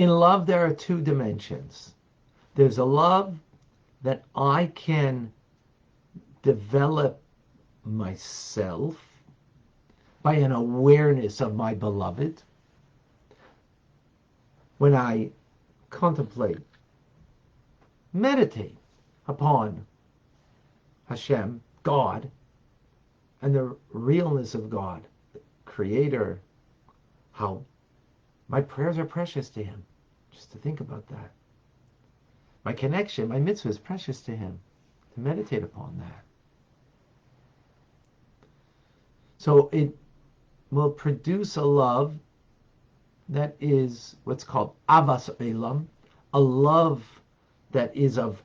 In love, there are two dimensions. There's a love that I can develop myself by an awareness of my beloved. When I contemplate, meditate upon Hashem, God, and the realness of God, the Creator, how my prayers are precious to Him. Just to think about that. My connection, my mitzvah is precious to Him. To meditate upon that. So it will produce a love that is what's called avas elam, a love that is of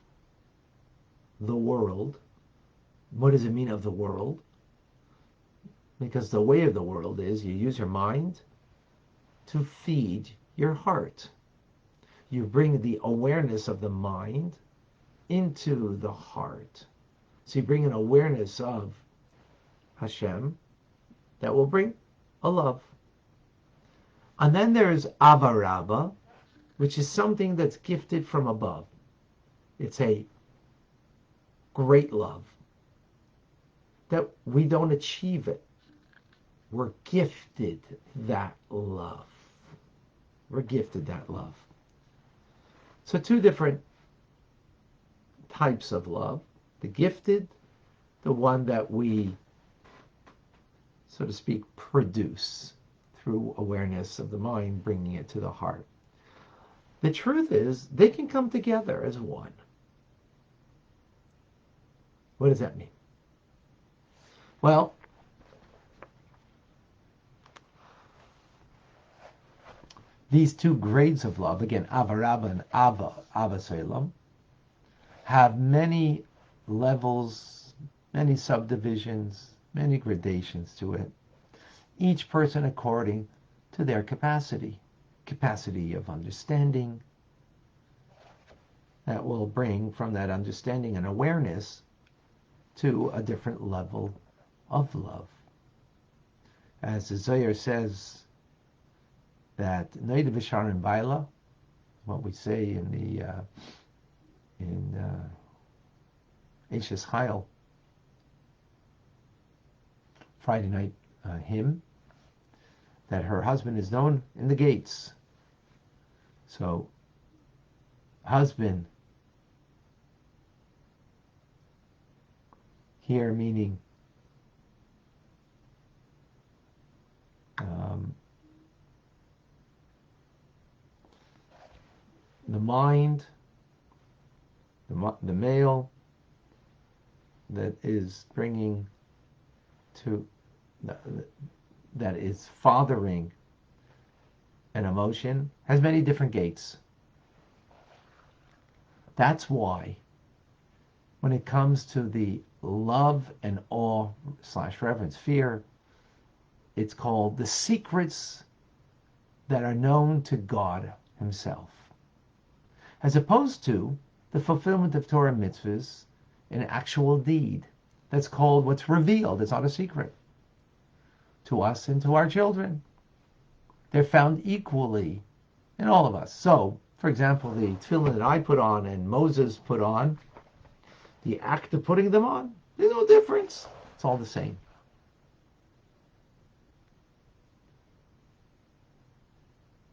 the world. What does it mean of the world? Because the way of the world is you use your mind to feed your heart. You bring the awareness of the mind into the heart. So you bring an awareness of Hashem that will bring a love. And then there's avaraba, which is something that's gifted from above. It's a great love that we don't achieve it. We're gifted that love. We're gifted that love. So two different types of love. The gifted, the one that we, so to speak, produce through awareness of the mind, bringing it to the heart. The truth is, they can come together as one. What does that mean? Well, these two grades of love, again, avaraba and avaselam, have many levels, many subdivisions, many gradations to it. Each person according to their capacity of understanding that will bring from that understanding and awareness to a different level of love. As the Zohar says, that Noida V'Sharon Baila, what we say in the Eishes Chayil Friday night hymn, that her husband is known in the gates. So, husband here meaning the mind, the male that is bringing to, that is fathering an emotion, has many different gates. That's why when it comes to the love and awe / reverence, fear, it's called the secrets that are known to God Himself, as opposed to the fulfillment of Torah mitzvahs in actual deed. That's called what's revealed. It's not a secret to us and to our children. They're found equally in all of us. So, for example, the tefillin that I put on and Moses put on, the act of putting them on, there's no difference. It's all the same.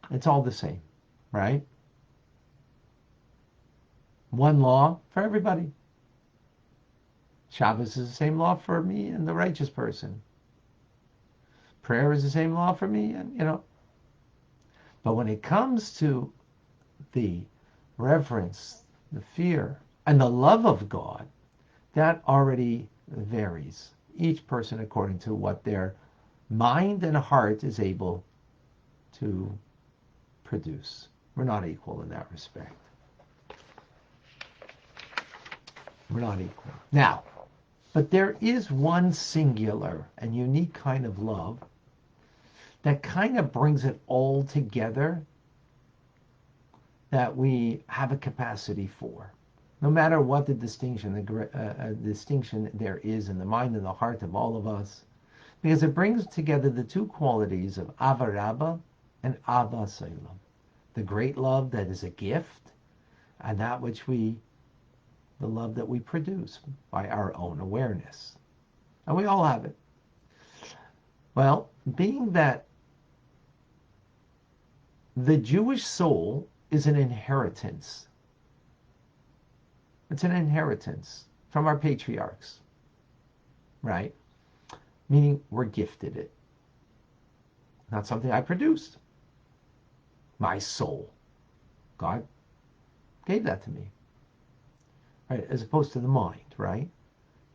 It's all the same, right? One law for everybody. Shabbos is the same law for me and the righteous person. Prayer is the same law for me, and But when it comes to the reverence, the fear, and the love of God, that already varies. Each person according to what their mind and heart is able to produce. We're not equal in that respect. We're not equal. Now, but there is one singular and unique kind of love that kind of brings it all together, that we have a capacity for. No matter what the distinction, distinction there is in the mind and the heart of all of us, because it brings together the two qualities of avarabba and avaselam, the great love that is a gift, and that which the love that we produce by our own awareness. And we all have it. Well, being that the Jewish soul is an inheritance. It's an inheritance from our patriarchs, right? Meaning we're gifted it. Not something I produced. My soul. God gave that to me. Right? As opposed to the mind, right?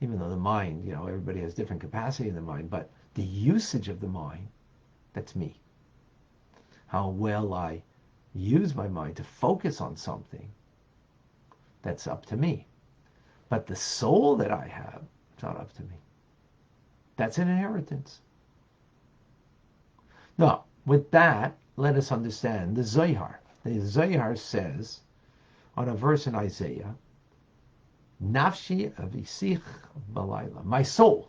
Even though the mind, everybody has different capacity in the mind, but the usage of the mind, that's me. How well I use my mind to focus on something, that's up to me. But the soul that I have, it's not up to me. That's an inheritance. Now, with that, let us understand the Zohar. The Zohar says, on a verse in Isaiah, Nafshi avisich balayla. My soul,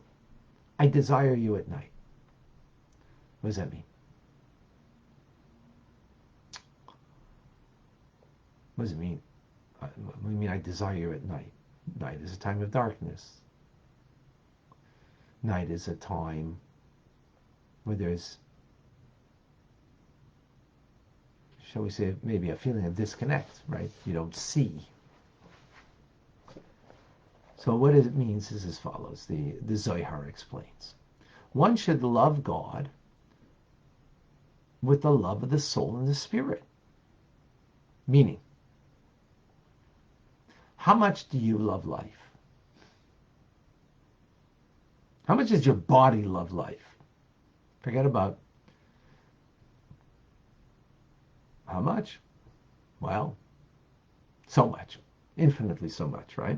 I desire you at night. What does that mean? What does it mean? What do you mean I desire you at night? Night is a time of darkness. Night is a time where there's, shall we say, maybe a feeling of disconnect, right? You don't see. So what it means is as follows. The Zohar explains. One should love God with the love of the soul and the spirit. Meaning, how much do you love life? How much does your body love life? Forget about how much? Well, so much. Infinitely so much, right?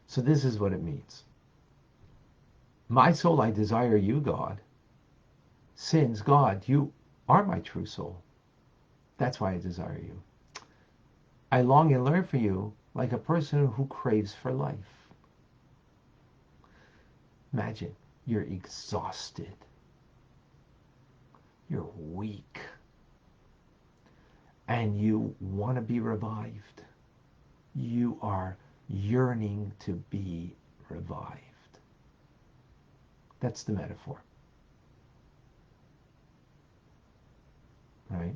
So this is what it means. My soul, I desire you, God. Since, God, you are my true soul. That's why I desire you. I long and learn for you like a person who craves for life. Imagine, you're exhausted. You're weak. And you want to be revived. You are yearning to be revived. That's the metaphor. Right?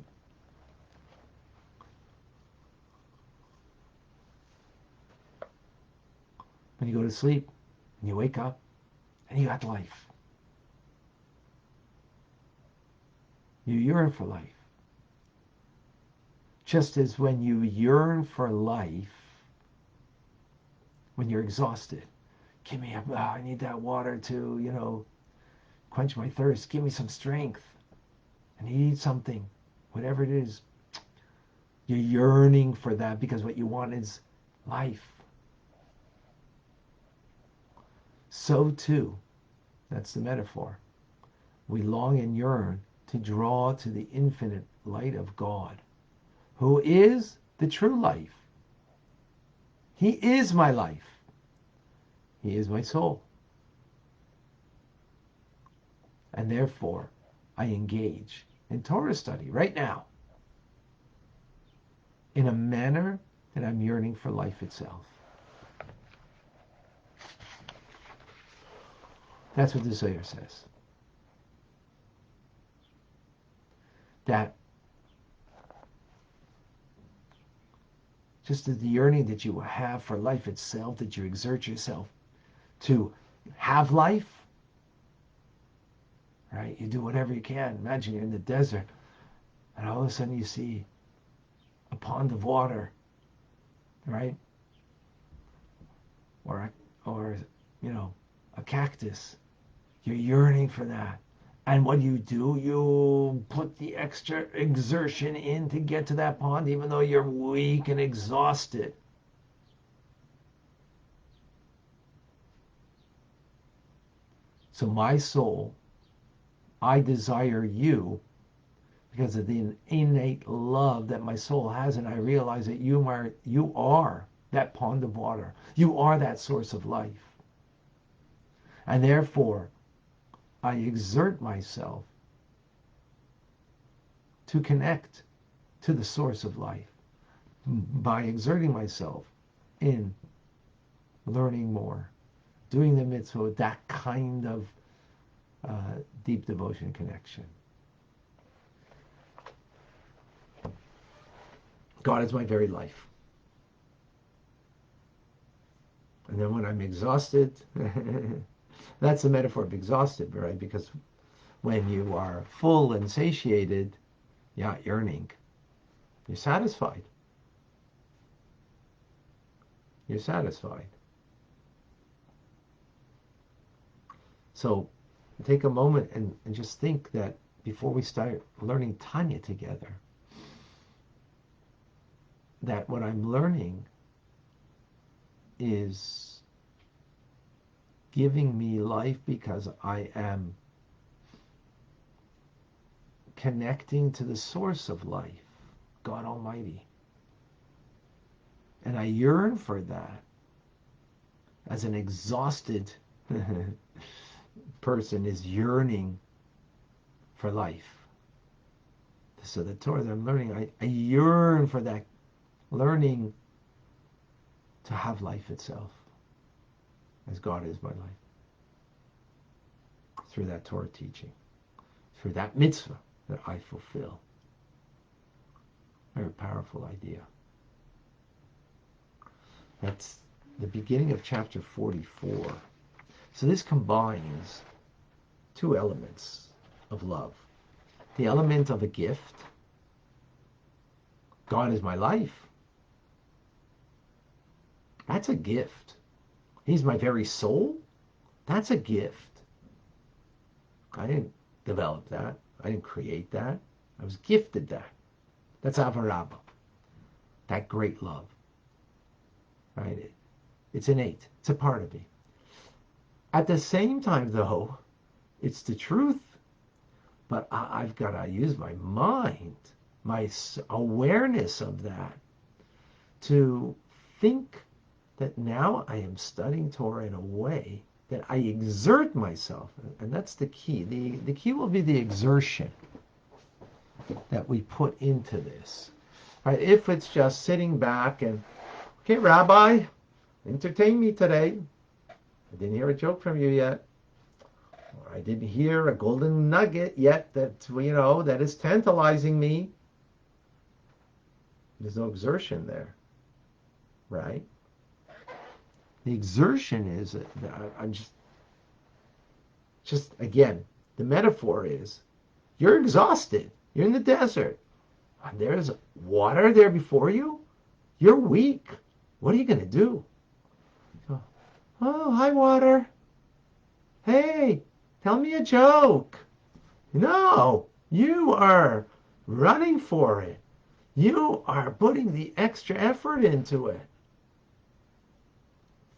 When you go to sleep and you wake up and you got life. You yearn for life. Just as when you yearn for life, when you're exhausted, give me I need that water to, quench my thirst. Give me some strength. I need something, whatever it is. You're yearning for that because what you want is life. So too, that's the metaphor. We long and yearn to draw to the infinite light of God, who is the true life. He is my life. He is my soul. And therefore, I engage in Torah study right now in a manner that I'm yearning for life itself. That's what the Zohar says. That just as the yearning that you have for life itself, that you exert yourself to have life, right? You do whatever you can. Imagine you're in the desert and all of a sudden you see a pond of water, right? Or a cactus. You're yearning for that. And what do? You put the extra exertion in to get to that pond, even though you're weak and exhausted. So my soul, I desire you because of the innate love that my soul has, and I realize that you are that pond of water. You are that source of life. And therefore, I exert myself to connect to the source of life by exerting myself in learning more, doing the mitzvah with that kind of deep devotion connection. God is my very life. And then when I'm exhausted, that's the metaphor of exhausted, right? Because when you are full and satiated, you're not yearning. You're satisfied. You're satisfied. So take a moment and just think that before we start learning Tanya together, that what I'm learning is giving me life because I am connecting to the source of life, God Almighty. And I yearn for that as an exhausted person is yearning for life. So the Torah that I'm learning, I yearn for that learning to have life itself, as God is my life. Through that Torah teaching, through that mitzvah that I fulfill. Very powerful idea. That's the beginning of chapter 44. So this combines two elements of love. The element of a gift. God is my life. That's a gift. He's my very soul. That's a gift. I didn't develop that. I didn't create that. I was gifted that. That's avarabba. That great love. Right? It's innate. It's a part of me. At the same time, though, it's the truth. But I've got to use my mind, my awareness of that, to think that now I am studying Torah in a way that I exert myself. And that's the key. The key will be the exertion that we put into this. Right? If it's just sitting back and, okay, Rabbi, entertain me today. I didn't hear a joke from you yet. Or I didn't hear a golden nugget yet that, that is tantalizing me. There's no exertion there. Right? The exertion is that I'm just again, the metaphor is you're exhausted. You're in the desert. And there's water there before you. You're weak. What are you going to do? Oh, hi, water. Hey, tell me a joke. No, you are running for it. You are putting the extra effort into it.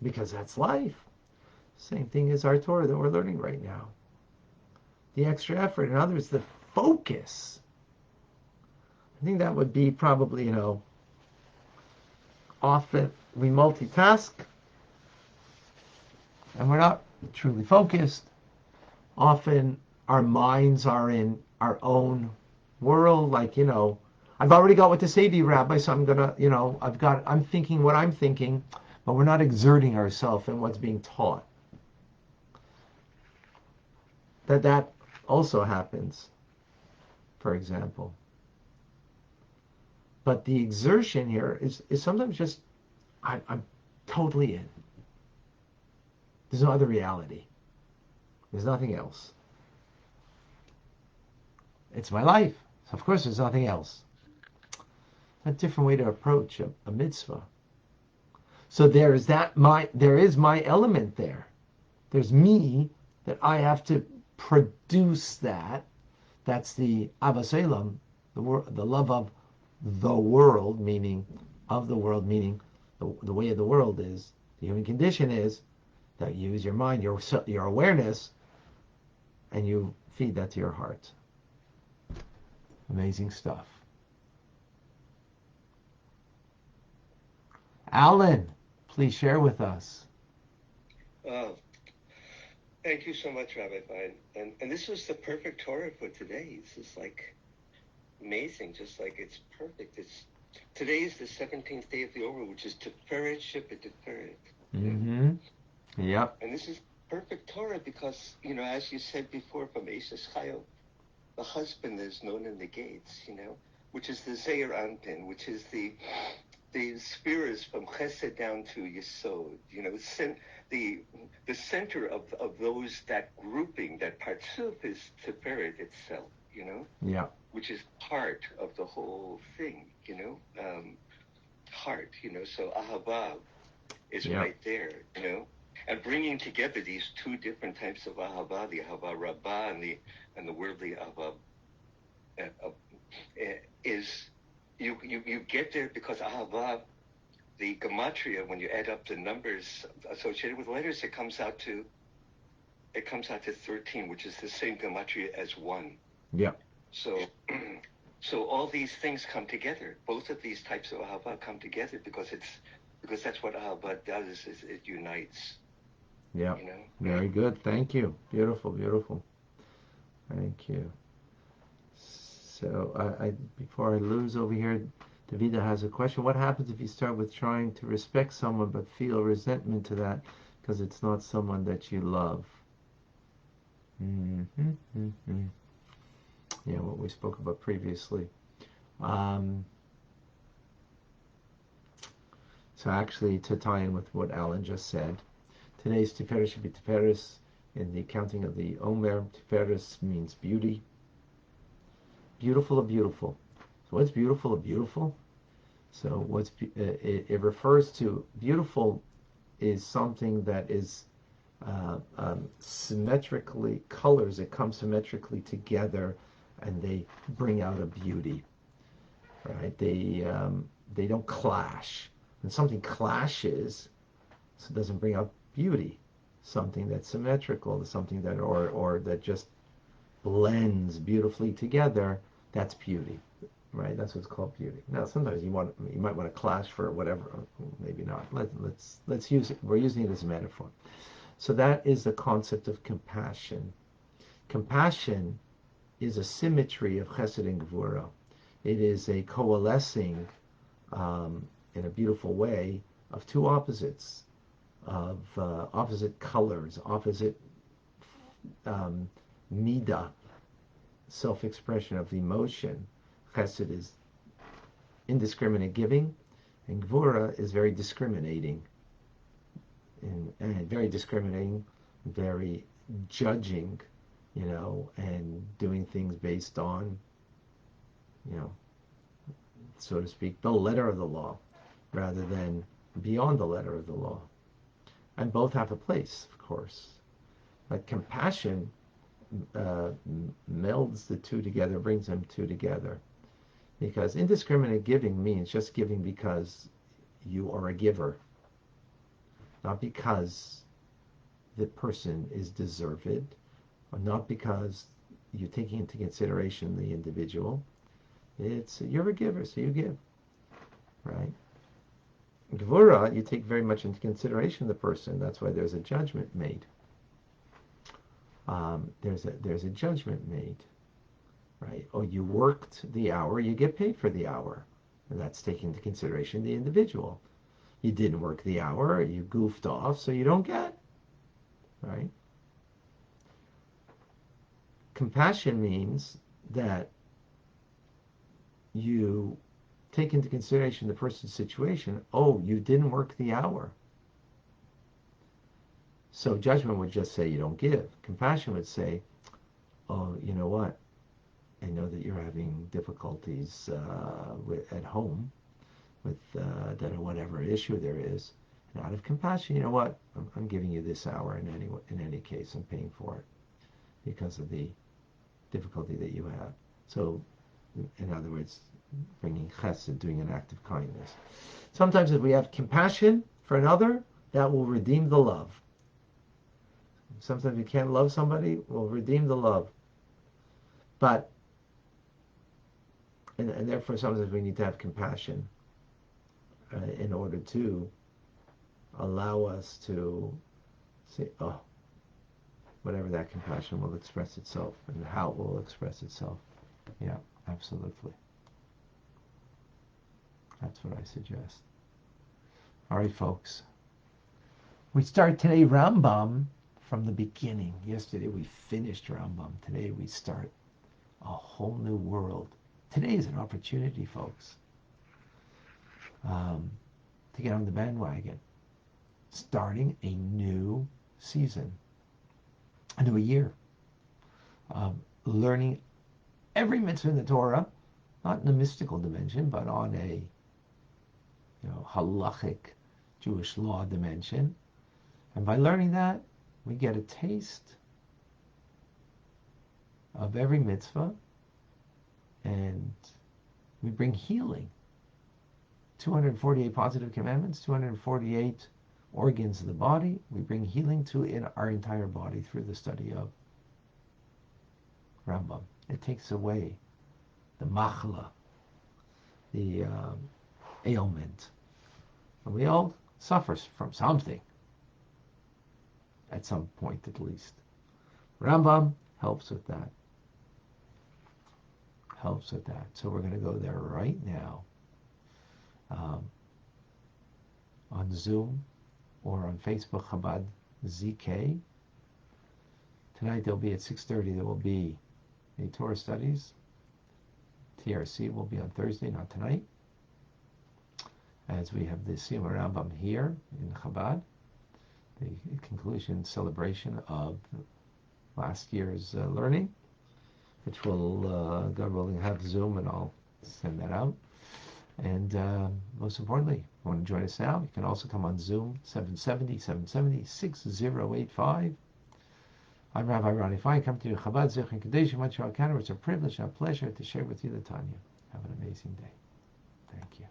Because that's life. Same thing as our Torah that we're learning right now. The extra effort. In other words, the focus. I think that would be probably, often we multitask and we're not truly focused. Often our minds are in our own world. Like, I've already got what to say to you, Rabbi, so I'm going to, I'm thinking what I'm thinking, but we're not exerting ourselves in what's being taught. That also happens, for example. But the exertion here is sometimes just, I'm totally in. There's no other reality. There's nothing else. It's my life. So of course there's nothing else. A different way to approach a mitzvah. So there is my element there. There's me that I have to produce that. That's the avas olam, the love of the world, meaning of the world, meaning the way of the world is, the human condition is that you use your mind, your awareness, and you feed that to your heart. Amazing stuff. Alan, please share with us. Thank you so much, Rabbi Fine. And this was the perfect Torah for today. This is like amazing, just like it's perfect. Today is the 17th day of the Omer, which is Tiferet Shepet Tiferet. Mm-hmm. Yep. And this is perfect Torah because, as you said before, from Eshes Chayo, the husband is known in the gates, which is the Zeir Anpin, which is the spheres from Chesed down to Yesod, the center of those, that grouping, that Partsuf is Tiferet itself, Yeah. which is part of the whole thing, heart, so Ahava is Yeah. right there, and bringing together these two different types of Ahava, the Ahava Rabbah and the worldly Ahava, is you get there because Ahava, the gematria, when you add up the numbers associated with letters, it comes out to 13, which is the same gematria as 1. Yeah. So all these things come together. Both of these types of ahava come together because that's what ahava does, is it unites. Yeah. Very good. Thank you. Beautiful, beautiful. Thank you. So I before I lose over here, Davida has a question. What happens if you start with trying to respect someone but feel resentment to that because it's not someone that you love? Mm-hmm, mm-hmm. Yeah, what we spoke about previously. Um, so actually, to tie in with what Alan just said, today's Tiferes should be Tiferes in the accounting of the Omer. Tiferes means beauty. Beautiful or beautiful. So what's beautiful or beautiful? So it refers to beautiful is something that is symmetrically colors that come symmetrically together, and they bring out a beauty, right? They don't clash. When something clashes, so it doesn't bring out beauty. Something that's symmetrical, something that or that just blends beautifully together, that's beauty, right? That's what's called beauty. Now, sometimes you might want to clash for whatever, maybe not. Let's use it. We're using it as a metaphor. So that is the concept of compassion. Compassion is a symmetry of Chesed and Gvura. It is a coalescing, in a beautiful way, of two opposites, of opposite colors, opposite um, midah, self-expression of emotion. Chesed is indiscriminate giving, and Gvura is very discriminating, and very discriminating, very judging, and doing things based on, you know, so to speak, the letter of the law rather than beyond the letter of the law. And both have a place, of course. But compassion melds the two together, brings them two together. Because indiscriminate giving means just giving because you are a giver, not because the person is deserved, or not because you're taking into consideration the individual. It's you're a giver, so you give, right? Gvura, you take very much into consideration the person. That's why there's a judgment made. There's a judgment made, right? Oh, you worked the hour, you get paid for the hour, and that's taking into consideration the individual. You didn't work the hour, you goofed off, so you don't get, right? Compassion means that you take into consideration the person's situation. Oh, you didn't work the hour. So judgment would just say you don't give. Compassion would say, oh, you know what? I know that you're having difficulties at home with that or whatever issue there is. And out of compassion, you know what? I'm giving you this hour in any case. I'm paying for it because of the difficulty that you have. So, in other words, bringing chesed, doing an act of kindness. Sometimes if we have compassion for another, that will redeem the love. Sometimes we can't love somebody, we'll redeem the love. But, and therefore sometimes we need to have compassion in order to allow us to say, oh, whatever that compassion will express itself and how it will express itself. Yeah. Absolutely. That's what I suggest. All right, folks. We start today Rambam from the beginning. Yesterday we finished Rambam. Today we start a whole new world. Today is an opportunity, folks, to get on the bandwagon. Starting a new season, a new year. Learning every mitzvah in the Torah, not in a mystical dimension, but on a halachic Jewish law dimension. And by learning that, we get a taste of every mitzvah, and we bring healing. 248 positive commandments, 248 organs of the body. We bring healing to in our entire body through the study of Rambam. It takes away the machla, the ailment. And we all suffer from something, at some point at least. Rambam helps with that. Helps with that. So we're going to go there right now, on Zoom or on Facebook, Chabad ZK. Tonight there'll be at 6:30. There will be a Torah studies. TRC will be on Thursday, not tonight, as we have the Siyum Rambam here in Chabad, the conclusion celebration of last year's learning, which will, God willing, have Zoom, and I'll send that out. And most importantly, if you want to join us now, you can also come on Zoom, 770-6085. I'm Rabbi Ronnie Fine. Come to you, Chabad Zich and Kadesh, Montreal, Canada. It's a privilege and a pleasure to share with you the Tanya. Have an amazing day. Thank you.